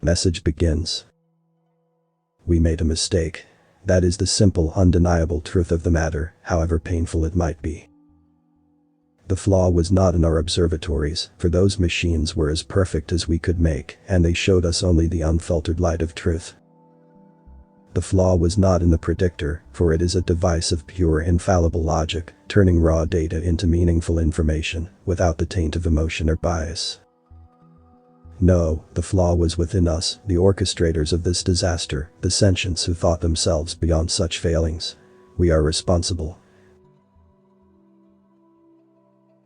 Message begins. We made a mistake. That is the simple, undeniable truth of the matter, however painful it might be. The flaw was not in our observatories, for those machines were as perfect as we could make, and they showed us only the unfiltered light of truth. The flaw was not in the predictor, for it is a device of pure, infallible logic, turning raw data into meaningful information, without the taint of emotion or bias. No, the flaw was within us, the orchestrators of this disaster, the sentients who thought themselves beyond such failings. We are responsible.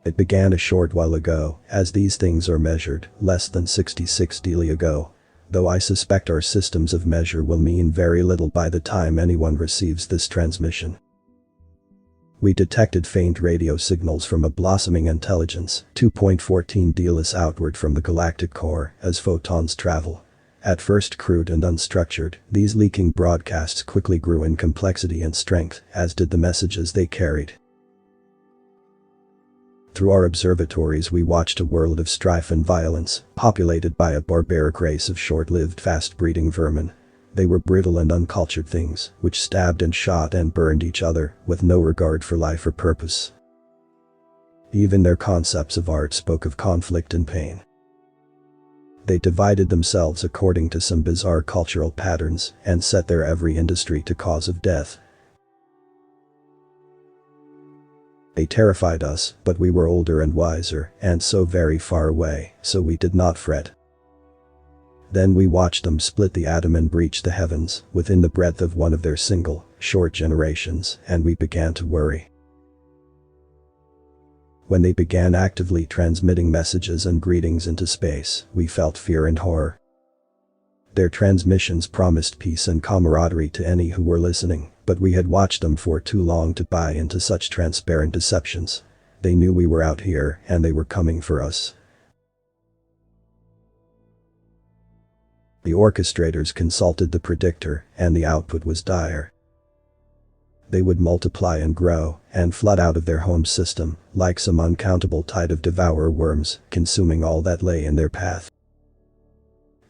It began a short while ago, as these things are measured, less than 66 daily ago. Though I suspect our systems of measure will mean very little by the time anyone receives this transmission. We detected faint radio signals from a blossoming intelligence, 2.14 Delis outward from the galactic core, as photons travel. At first crude and unstructured, these leaking broadcasts quickly grew in complexity and strength, as did the messages they carried. Through our observatories we watched a world of strife and violence, populated by a barbaric race of short-lived fast-breeding vermin. They were brutal and uncultured things, which stabbed and shot and burned each other, with no regard for life or purpose. Even their concepts of art spoke of conflict and pain. They divided themselves according to some bizarre cultural patterns, and set their every industry to cause of death. They terrified us, but we were older and wiser, and so very far away, so we did not fret. Then we watched them split the atom and breach the heavens, within the breadth of one of their single, short generations, and we began to worry. When they began actively transmitting messages and greetings into space, we felt fear and horror. Their transmissions promised peace and camaraderie to any who were listening, but we had watched them for too long to buy into such transparent deceptions. They knew we were out here, and they were coming for us. The orchestrators consulted the predictor, and the output was dire. They would multiply and grow, and flood out of their home system, like some uncountable tide of devourer worms, consuming all that lay in their path.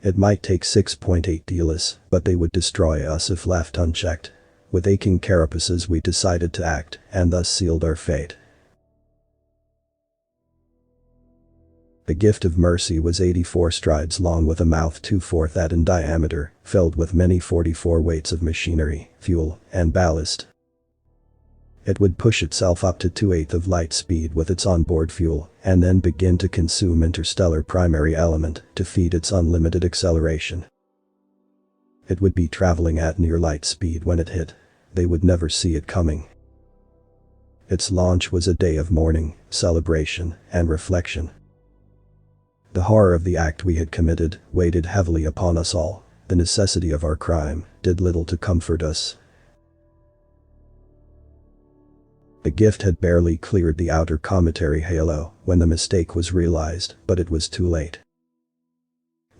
It might take 6.8 Delis, but they would destroy us if left unchecked. With aching carapaces we decided to act, and thus sealed our fate. The gift of mercy was 84 strides long with a mouth 2/4 that in diameter, filled with many 44 weights of machinery, fuel, and ballast. It would push itself up to 2/8 of light speed with its onboard fuel, and then begin to consume interstellar primary element to feed its unlimited acceleration. It would be traveling at near light speed when it hit. They would never see it coming. Its launch was a day of mourning, celebration, and reflection. The horror of the act we had committed weighed heavily upon us all. The necessity of our crime did little to comfort us. The gift had barely cleared the outer cometary halo when the mistake was realized, but it was too late.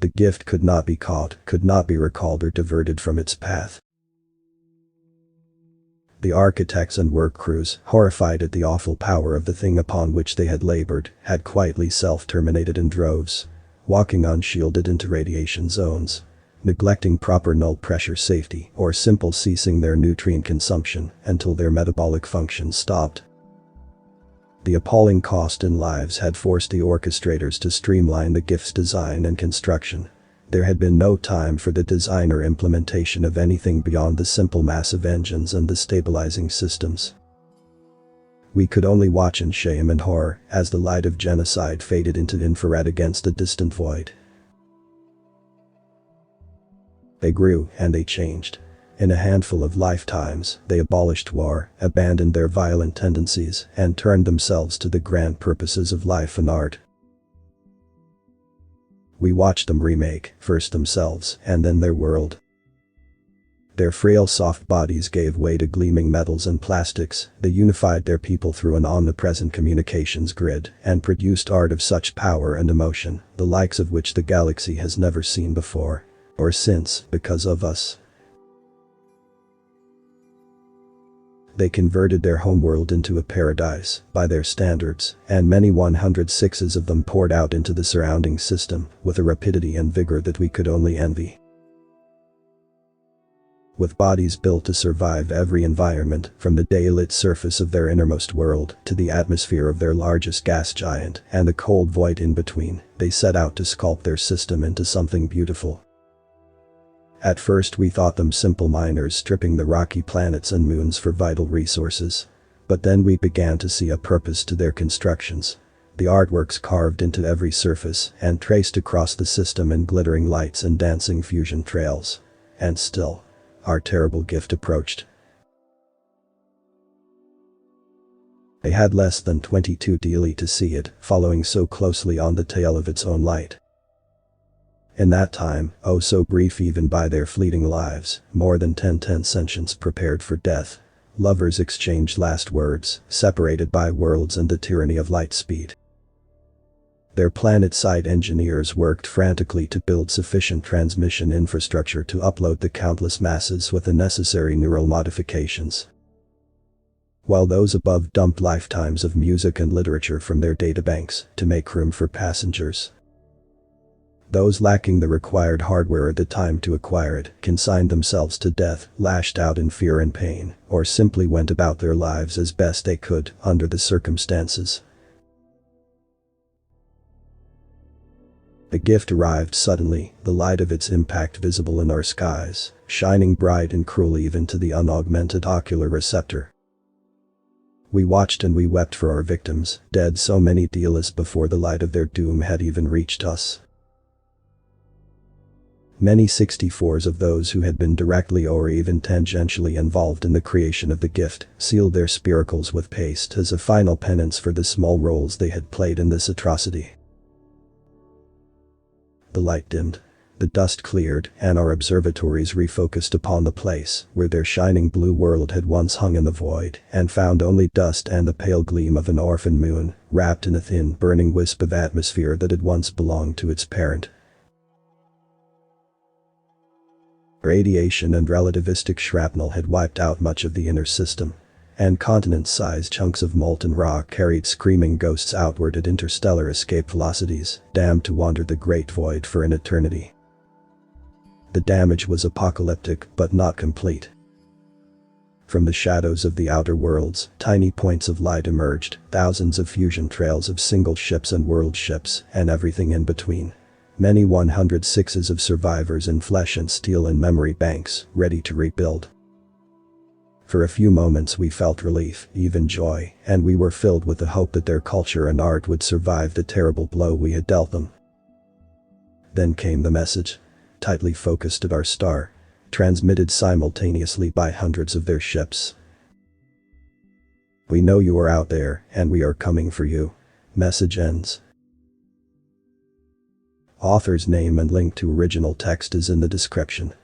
The gift could not be caught, could not be recalled or diverted from its path. The architects and work crews, horrified at the awful power of the thing upon which they had labored, had quietly self-terminated in droves, walking unshielded into radiation zones, neglecting proper null pressure safety or simple ceasing their nutrient consumption until their metabolic functions stopped. The appalling cost in lives had forced the orchestrators to streamline the gift's design and construction. There had been no time for the design or implementation of anything beyond the simple massive engines and the stabilizing systems. We could only watch in shame and horror as the light of genocide faded into infrared against a distant void. They grew and they changed. In a handful of lifetimes, they abolished war, abandoned their violent tendencies, and turned themselves to the grand purposes of life and art. We watched them remake, first themselves, and then their world. Their frail soft bodies gave way to gleaming metals and plastics. They unified their people through an omnipresent communications grid, and produced art of such power and emotion, the likes of which the galaxy has never seen before, or since, because of us. They converted their homeworld into a paradise, by their standards, and many 106s of them poured out into the surrounding system, with a rapidity and vigor that we could only envy. With bodies built to survive every environment, from the daylit surface of their innermost world to the atmosphere of their largest gas giant and the cold void in between, they set out to sculpt their system into something beautiful. At first we thought them simple miners stripping the rocky planets and moons for vital resources. But then we began to see a purpose to their constructions. The artworks carved into every surface and traced across the system in glittering lights and dancing fusion trails. And still, our terrible gift approached. They had less than 22 daily to see it, following so closely on the tail of its own light. In that time, oh so brief even by their fleeting lives, more than 10 sentients prepared for death. Lovers exchanged last words, separated by worlds and the tyranny of light speed. Their planet-side engineers worked frantically to build sufficient transmission infrastructure to upload the countless masses with the necessary neural modifications. While those above dumped lifetimes of music and literature from their databanks to make room for passengers. Those lacking the required hardware or the time to acquire it consigned themselves to death, lashed out in fear and pain, or simply went about their lives as best they could under the circumstances. The gift arrived suddenly, the light of its impact visible in our skies, shining bright and cruel even to the unaugmented ocular receptor. We watched and we wept for our victims, dead so many dealers before the light of their doom had even reached us. Many 64s of those who had been directly or even tangentially involved in the creation of the gift sealed their spiracles with paste as a final penance for the small roles they had played in this atrocity. The light dimmed, the dust cleared, and our observatories refocused upon the place where their shining blue world had once hung in the void and found only dust and the pale gleam of an orphan moon, wrapped in a thin, burning wisp of atmosphere that had once belonged to its parent. Radiation and relativistic shrapnel had wiped out much of the inner system, and continent-sized chunks of molten rock carried screaming ghosts outward at interstellar escape velocities, damned to wander the great void for an eternity. The damage was apocalyptic, but not complete. From the shadows of the outer worlds, tiny points of light emerged, thousands of fusion trails of single ships and world ships, and everything in between. Many 106s of survivors in flesh and steel and memory banks, ready to rebuild. For a few moments we felt relief, even joy, and we were filled with the hope that their culture and art would survive the terrible blow we had dealt them. Then came the message, tightly focused at our star, transmitted simultaneously by hundreds of their ships. We know you are out there, and we are coming for you. Message ends. Author's name and link to original text is in the description.